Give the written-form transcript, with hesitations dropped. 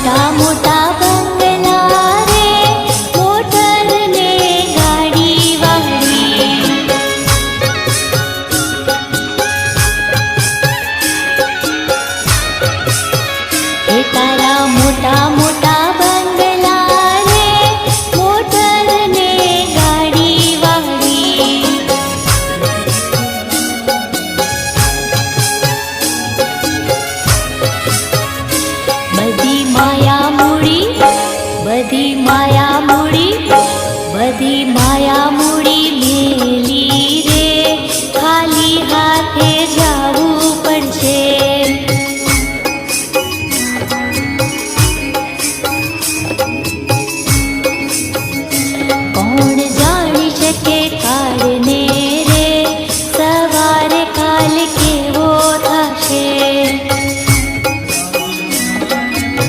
મોટા મોટા બંગલા રે, મોટર ને ગાડી વાળી. એ તારા મોટા મોટા બંગલા રે, મોટર ને ગાડી વાળી. બધી માયા મૂડી, બધી